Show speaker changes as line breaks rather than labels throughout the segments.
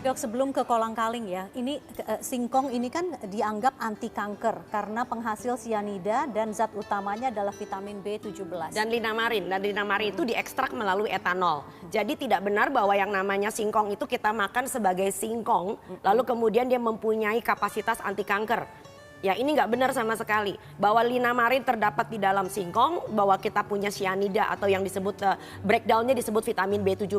Dok, sebelum ke kolang-kaling ya, ini singkong ini kan dianggap anti kanker karena penghasil sianida dan zat utamanya adalah vitamin B17.
Dan linamarin itu diekstrak melalui etanol. Jadi tidak benar bahwa yang namanya singkong itu kita makan sebagai singkong, lalu kemudian dia mempunyai kapasitas anti kanker. Ya ini nggak benar sama sekali. Bahwa linamarin terdapat di dalam singkong, bahwa kita punya sianida atau yang disebut breakdownnya disebut vitamin B17,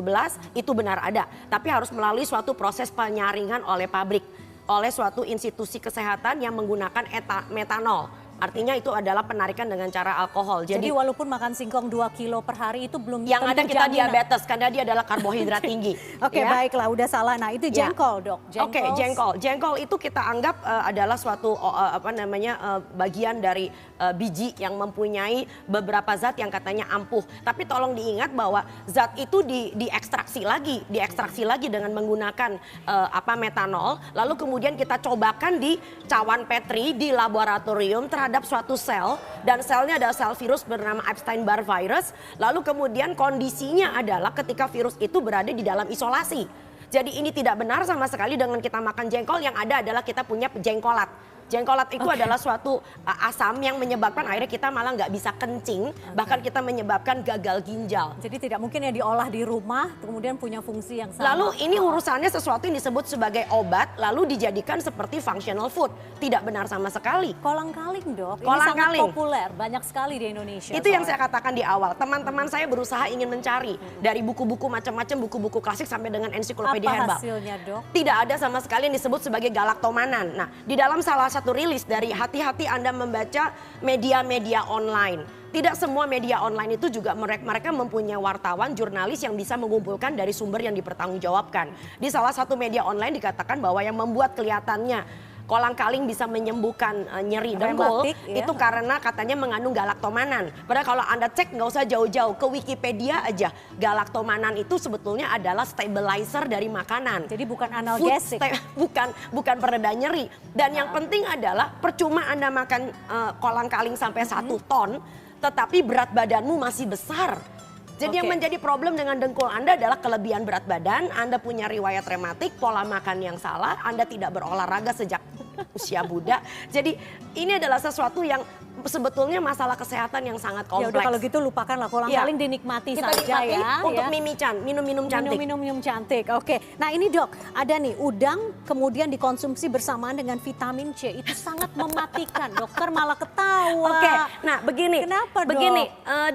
itu benar ada. Tapi harus melalui suatu proses penyaringan oleh pabrik, oleh suatu institusi kesehatan yang menggunakan metanol. Artinya itu adalah penarikan dengan cara alkohol.
Jadi walaupun makan singkong 2 kilo per hari itu belum
yang ada kita
jaminan.
Diabetes karena dia adalah karbohidrat tinggi.
Oke, ya? Baiklah, udah salah. Nah itu jengkol dok.
Oke, jengkol itu kita anggap adalah suatu bagian dari biji yang mempunyai beberapa zat yang katanya ampuh. Tapi tolong diingat bahwa zat itu diekstraksi lagi dengan menggunakan metanol. Lalu kemudian kita cobakan di cawan Petri di laboratorium terhadap suatu sel, dan selnya adalah sel virus bernama Epstein-Barr virus. Lalu kemudian kondisinya adalah ketika virus itu berada di dalam isolasi. Jadi ini tidak benar sama sekali dengan kita makan jengkol, yang ada adalah kita punya jengkolat. Jengkolat itu adalah suatu asam yang menyebabkan akhirnya kita malah nggak bisa kencing, bahkan kita menyebabkan gagal ginjal.
Jadi tidak mungkin ya diolah di rumah, kemudian punya fungsi yang sama.
Lalu ini urusannya sesuatu yang disebut sebagai obat, lalu dijadikan seperti functional food. Tidak benar sama sekali.
Kolang-kaling dok, ini
sangat
populer, banyak sekali di Indonesia.
Itu yang saya katakan di awal, teman-teman saya berusaha ingin mencari dari buku-buku macam-macam, buku-buku klasik sampai dengan ensiklopedia herbal.
Apa hasilnya dok?
Tidak ada sama sekali yang disebut sebagai galaktomanan. Nah, di dalam salah satu rilis dari hati-hati Anda membaca media-media online. Tidak semua media online itu juga mereka mempunyai wartawan, jurnalis yang bisa mengumpulkan dari sumber yang dipertanggungjawabkan. Di salah satu media online dikatakan bahwa yang membuat kelihatannya kolang-kaling bisa menyembuhkan nyeri dengkul itu karena katanya mengandung galaktomanan. Padahal kalau Anda cek nggak usah jauh-jauh ke Wikipedia aja, galaktomanan itu sebetulnya adalah stabilizer dari makanan.
Jadi bukan analgesik,
bukan pereda nyeri. Dan yang penting adalah percuma Anda makan kolang-kaling sampai 1 ton, tetapi berat badanmu masih besar. Jadi yang menjadi problem dengan dengkul Anda adalah kelebihan berat badan, Anda punya riwayat rematik, pola makan yang salah, Anda tidak berolahraga sejak usia muda. Jadi ini adalah sesuatu yang sebetulnya masalah kesehatan yang sangat kompleks.
Ya udah kalau gitu lupakanlah kolang-kaling, dinikmati
kita
saja ya.
Untuk minum-minum cantik.
Minum-minum cantik. Oke. Nah ini dok, ada nih udang kemudian dikonsumsi bersamaan dengan vitamin C, itu sangat mematikan. Dokter malah ketawa.
Oke. Nah begini.
Kenapa dok?
Begini,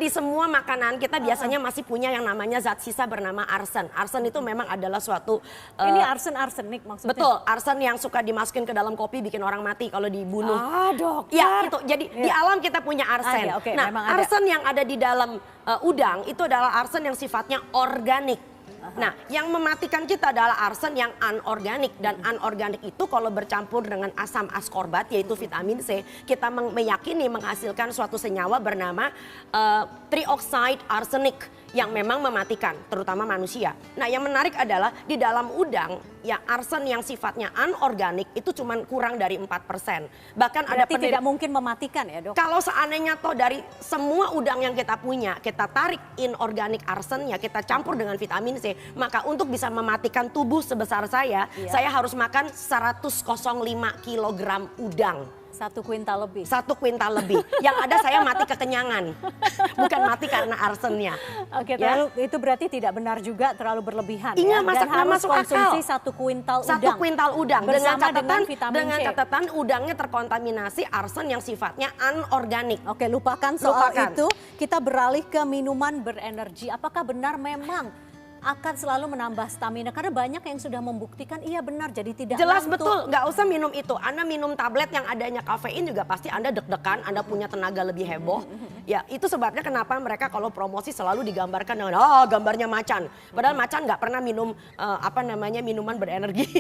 di semua makanan kita biasanya masih punya yang namanya zat sisa bernama arsen. Arsen itu memang adalah suatu
ini arsenik maksudnya.
Betul, arsen yang suka dimasukin ke dalam kopi bikin orang mati kalau dibunuh.
Dokter.
Ya itu. Jadi di alam kita punya arsen. Nah, arsen yang ada di dalam udang itu adalah arsen yang sifatnya organik. Nah, yang mematikan kita adalah arsen yang anorganik, dan anorganik itu kalau bercampur dengan asam askorbat yaitu vitamin C, kita meyakini menghasilkan suatu senyawa bernama trioxide arsenic yang memang mematikan, terutama manusia. Nah, yang menarik adalah di dalam udang, ya arsen yang sifatnya anorganik itu cuma kurang dari 4%. Bahkan
berarti ada tidak mungkin mematikan ya dok?
Kalau seandainya toh dari semua udang yang kita punya, kita tarik inorganik arsennya, kita campur dengan vitamin C, maka untuk bisa mematikan tubuh sebesar saya harus makan 105 kilogram udang.
1 kuintal lebih.
1 kuintal lebih. Yang ada saya mati kekenyangan. Bukan mati karena arsennya.
Oke, terlalu, itu berarti tidak benar juga, terlalu berlebihan.
Iya,
dan harus
masuk
konsumsi
akal.
1 kuintal udang.
1 kuintal udang. Dengan
C.
catatan udangnya terkontaminasi arsen yang sifatnya anorganik.
Oke, lupakan soal itu. Kita beralih ke minuman berenergi. Apakah benar memang akan selalu menambah stamina? Karena banyak yang sudah membuktikan iya benar, jadi tidak
jelas
ngantuk.
Betul, nggak usah minum itu. Anda minum tablet yang adanya kafein juga pasti Anda deg-degan, Anda punya tenaga lebih heboh. Ya itu sebabnya kenapa mereka kalau promosi selalu digambarkan dengan gambarnya macan. Padahal macan nggak pernah minum minuman berenergi.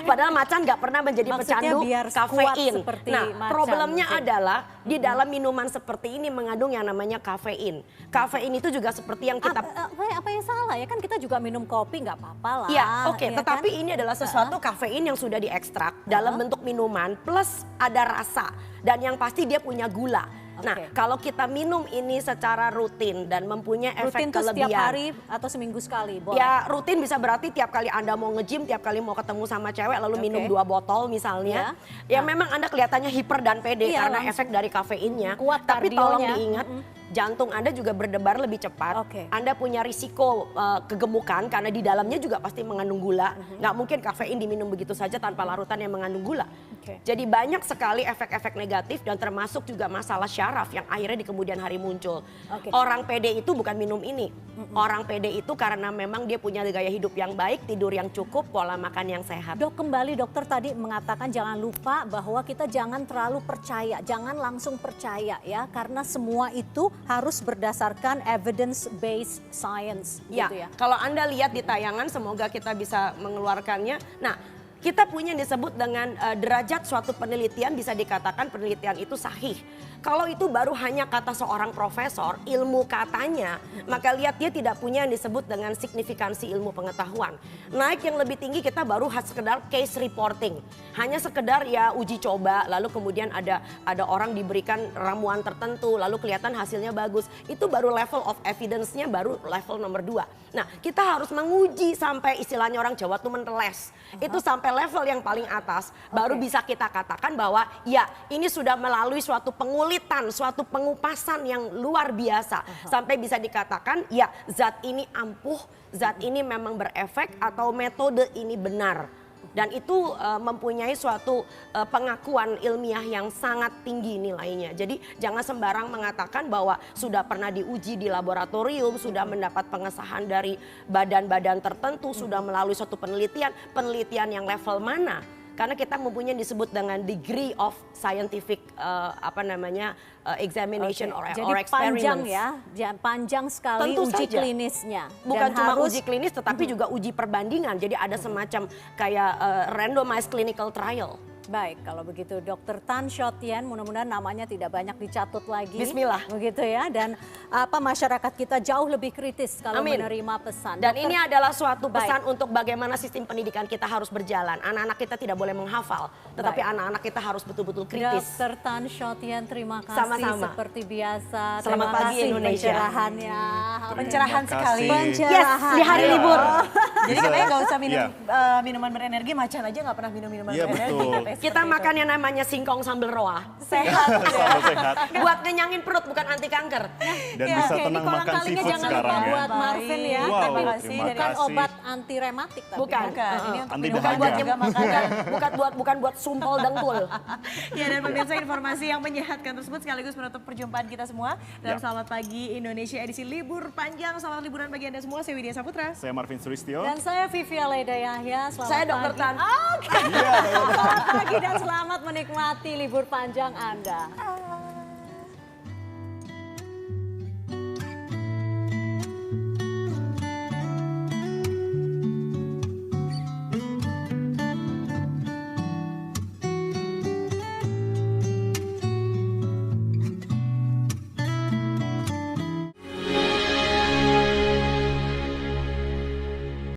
Padahal macan nggak pernah menjadi pecandu kafein. Nah problemnya adalah di dalam minuman seperti ini mengandung yang namanya kafein. Kafein itu juga seperti yang kita
apa yang salah ya, kan kita juga minum kopi nggak apa-apa lah.
Ya, oke.
Ya
Tetapi
kan?
ini adalah sesuatu kafein yang sudah diekstrak dalam bentuk minuman plus ada rasa, dan yang pasti dia punya gula. Nah, kalau kita minum ini secara rutin dan mempunyai efek
Rutin tuh
kelebihan.
setiap hari atau seminggu sekali? Boleh?
Ya rutin bisa berarti tiap kali Anda mau nge-gym, tiap kali mau ketemu sama cewek lalu minum 2 botol misalnya. Ya memang Anda kelihatannya hiper dan pede karena efek dari kafeinnya.
Kuat
Tapi tolong
kardionya.
diingat, jantung Anda juga berdebar lebih cepat. Anda punya risiko kegemukan karena di dalamnya juga pasti mengandung gula. Nggak mungkin kafein diminum begitu saja tanpa larutan yang mengandung gula. Jadi banyak sekali efek-efek negatif dan termasuk juga masalah syaraf yang akhirnya di kemudian hari muncul. Orang pede itu bukan minum ini. Orang pede itu karena memang dia punya gaya hidup yang baik, tidur yang cukup, pola makan yang sehat.
Dok, kembali dokter tadi mengatakan jangan lupa bahwa kita jangan terlalu percaya, jangan langsung percaya ya, karena semua itu harus berdasarkan evidence based science.
Ya,
gitu ya.
kalau Anda lihat di tayangan, semoga kita bisa mengeluarkannya. Nah, kita punya yang disebut dengan derajat suatu penelitian, bisa dikatakan penelitian itu sahih. Kalau itu baru hanya kata seorang profesor, ilmu katanya, maka lihat dia tidak punya yang disebut dengan signifikansi ilmu pengetahuan. Naik yang lebih tinggi kita baru sekedar case reporting. Hanya sekedar ya uji coba, lalu kemudian ada orang diberikan ramuan tertentu, lalu kelihatan hasilnya bagus. Itu baru level of evidence-nya baru level nomor 2. Nah, kita harus menguji sampai istilahnya orang Jawa tuh menteles. Itu sampai level yang paling atas, baru bisa kita katakan bahwa ya ini sudah melalui suatu pengulitan, suatu pengupasan yang luar biasa. Sampai bisa dikatakan ya zat ini ampuh, zat ini memang berefek atau metode ini benar. Dan itu mempunyai suatu pengakuan ilmiah yang sangat tinggi nilainya. Jadi jangan sembarang mengatakan bahwa sudah pernah diuji di laboratorium, sudah mendapat pengesahan dari badan-badan tertentu, sudah melalui suatu penelitian yang level mana. Karena kita mempunyai disebut dengan degree of scientific examination or experiments.
Jadi panjang sekali
Tentu
uji
saja.
klinisnya.
Bukan
Dan
cuma
harus,
uji klinis tetapi juga uji perbandingan. Jadi ada semacam kayak randomized clinical trial.
Baik, kalau begitu Dr. Tan Shot Tien, mudah-mudahan namanya tidak banyak dicatut lagi.
Bismillah.
Begitu ya, dan masyarakat kita jauh lebih kritis kalau menerima pesan.
Dan ini adalah suatu pesan untuk bagaimana sistem pendidikan kita harus berjalan. Anak-anak kita tidak boleh menghafal, tetapi anak-anak kita harus betul-betul kritis.
Dr. Tan Shot Tien, terima kasih
Sama-sama.
seperti biasa.
Selamat
Terima
pagi
kasih
Indonesia.
pencerahannya.
Pencerahan sekali.
Pencerahan.
Di hari libur.
Jadi katanya nggak usah minum minuman berenergi, macan aja nggak pernah minum minuman berenergi.
Betul.
Katanya
Kita
seperti
makan
itu.
yang namanya singkong sambal roa.
Sehat.
Selalu sehat.
Buat ngenyangin perut bukan anti kanker.
Dan bisa
Oke,
tenang
ini
makan
kolang-kalingnya
seafood
jangan
sekarang
lupa
ya.
buat Marvin ya.
Wow,
Tapi
terima
bukan
kasih.
obat anti rematik tapi.
Bukan.
Bukan, ini untuk
Anti
minuman
dahaga.
buat juga makanan.
Bukan buat sumpel dengkul.
Ya, dan pemirsa, informasi yang menyehatkan tersebut sekaligus menutup perjumpaan kita semua. Dan selamat pagi Indonesia edisi libur panjang. Selamat liburan bagi Anda semua. Saya Widya Saputra.
Saya Marvin Suristio.
Dan saya Vivi Aleida Yahya. Selamat
Saya
pagi.
Dr. Tan.
Oke. Selamat pagi dan selamat menikmati libur panjang Anda.